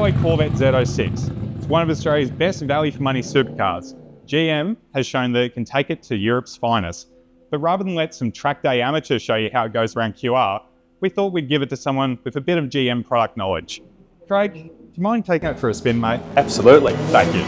Chevrolet Corvette Z06. It's one of Australia's best value for money supercars. GM has shown that it can take it to Europe's finest. But rather than let some track day amateurs show you how it goes around QR, we thought we'd give it to someone with a bit of GM product knowledge. Craig, do you mind taking it for a spin, mate? Absolutely. Thank you.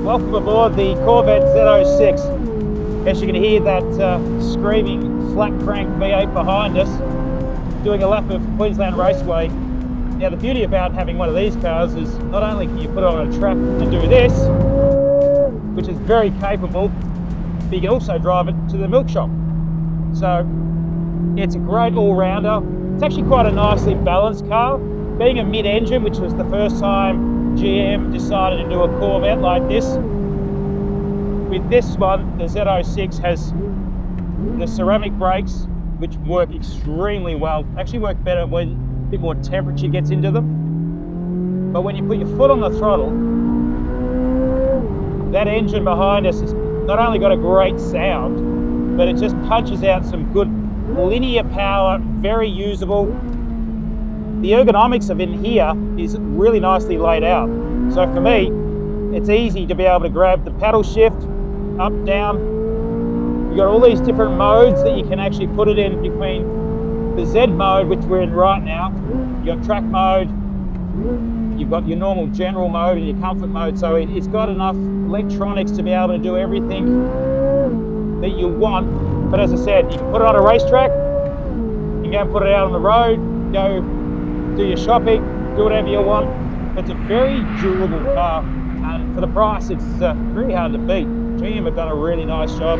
Welcome aboard the Corvette Z06. As you can hear that screaming flat crank V8 behind us, doing a lap of Queensland Raceway. Now the beauty about having one of these cars is not only can you put it on a track and do this, which is very capable, but you can also drive it to the milk shop. So it's a great all-rounder. It's actually quite a nicely balanced car. Being a mid-engine, which was the first time GM decided to do a Corvette like this. With this one, the Z06 has the ceramic brakes, which work extremely well. Actually work better when a bit more temperature gets into them. But when you put your foot on the throttle, that engine behind us has not only got a great sound, but it just punches out some good linear power, very usable. The ergonomics of in here is really nicely laid out. So for me, it's easy to be able to grab the paddle shift, up, down. You've got all these different modes that you can actually put it in between the Z mode, which we're in right now. You've got track mode, you've got your normal general mode and your comfort mode. So it's got enough electronics to be able to do everything that you want. But as I said, you can put it on a racetrack, you can go and put it out on the road, go do your shopping, do whatever you want. It's a very durable car, and for the price, it's really hard to beat. GM have done a really nice job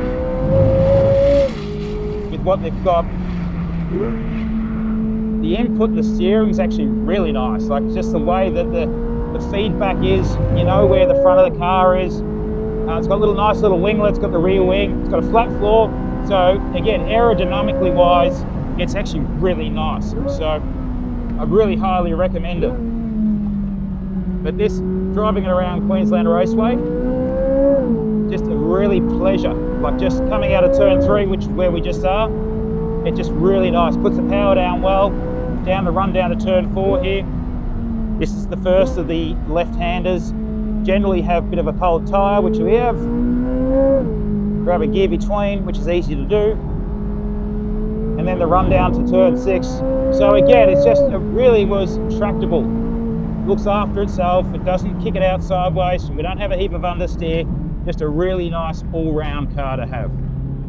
with what they've got. The input, the steering is actually really nice. Like just the way that the feedback is, you know where the front of the car is. It's got nice little winglets, it's got the rear wing, it's got a flat floor. So again, aerodynamically wise, it's actually really nice. So I really highly recommend it. But this, driving it around Queensland Raceway, just a really pleasure. Like just coming out of turn 3, which is where we just are, it's just really nice. Puts the power down well, run down to turn 4 here. This is the first of the left-handers. Generally have a bit of a cold tyre, which we have. Grab a gear between, which is easy to do. And then the run down to turn 6. So again, it really was tractable. Looks after itself, it doesn't kick it out sideways, we don't have a heap of understeer. Just a really nice all-round car to have.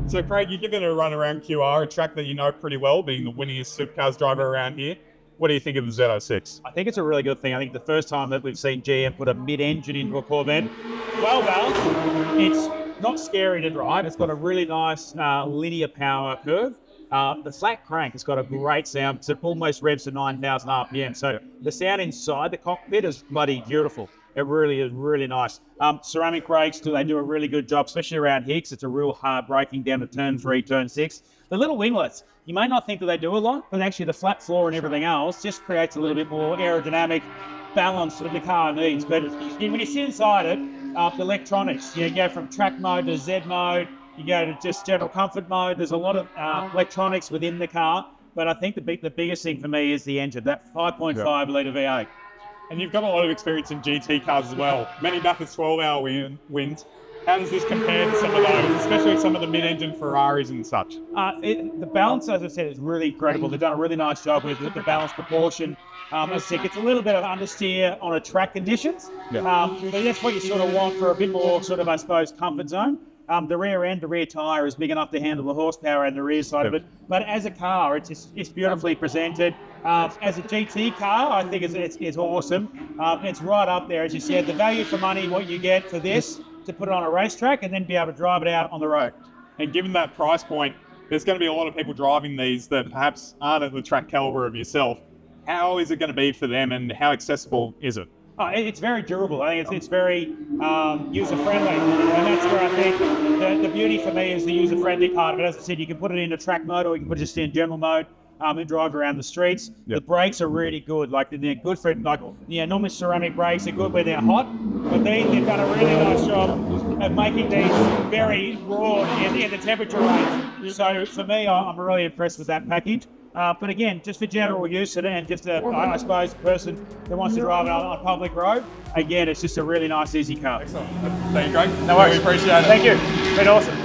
So Craig, you're giving it a run around QR, a track that you know pretty well, being the winningest supercars driver around here. What do you think of the Z06? I think it's a really good thing. I think the first time that we've seen GM put a mid-engine into a Corvette, well balanced, it's not scary to drive, it's got a really nice linear power curve. The flat crank has got a great sound because it almost revs to 9,000 RPM. So the sound inside the cockpit is bloody beautiful. It really is really nice. Ceramic brakes, they do a really good job, especially around here because it's a real hard braking down to turn 3, turn 6. The little winglets, you may not think that they do a lot, but actually the flat floor and everything else just creates a little bit more aerodynamic balance that the car needs. But when you sit inside it, the electronics, you go from track mode to Z mode, you go to just general comfort mode. There's a lot of electronics within the car, but I think the biggest thing for me is the engine, that 5.5 litre V8. And you've got a lot of experience in GT cars as well. Many Bathurst 12-hour wins. How does this compare to some of those, especially some of the mid-engine Ferraris and such? The balance, as I said, is really incredible. They've done a really nice job with the balance proportion. I think it's a little bit of understeer on a track conditions, but that's what you sort of want for a bit more sort of, I suppose, comfort zone. The rear tyre is big enough to handle the horsepower and the rear side of it. But as a car, it's beautifully presented. As a GT car, I think it's awesome. It's right up there, as you said, the value for money, what you get for this, to put it on a racetrack and then be able to drive it out on the road. And given that price point, there's going to be a lot of people driving these that perhaps aren't at the track caliber of yourself. How is it going to be for them and how accessible is it? It's very durable. I think it's very user-friendly, and that's where I think the beauty for me is the user-friendly part of it. As I said, you can put it into track mode or you can put it just in general mode. and drive around the streets. The brakes are really good. Like they're good for normally ceramic brakes are good when they're hot, but they've done a really nice job of making these very raw in the temperature range. So for me, I'm really impressed with that package. But again, just for general use and just I suppose, a person that wants to drive it on a public road, again, it's just a really nice, easy car. Excellent. Thank you, Craig. No worries. We appreciate it. Thank you. It's been awesome.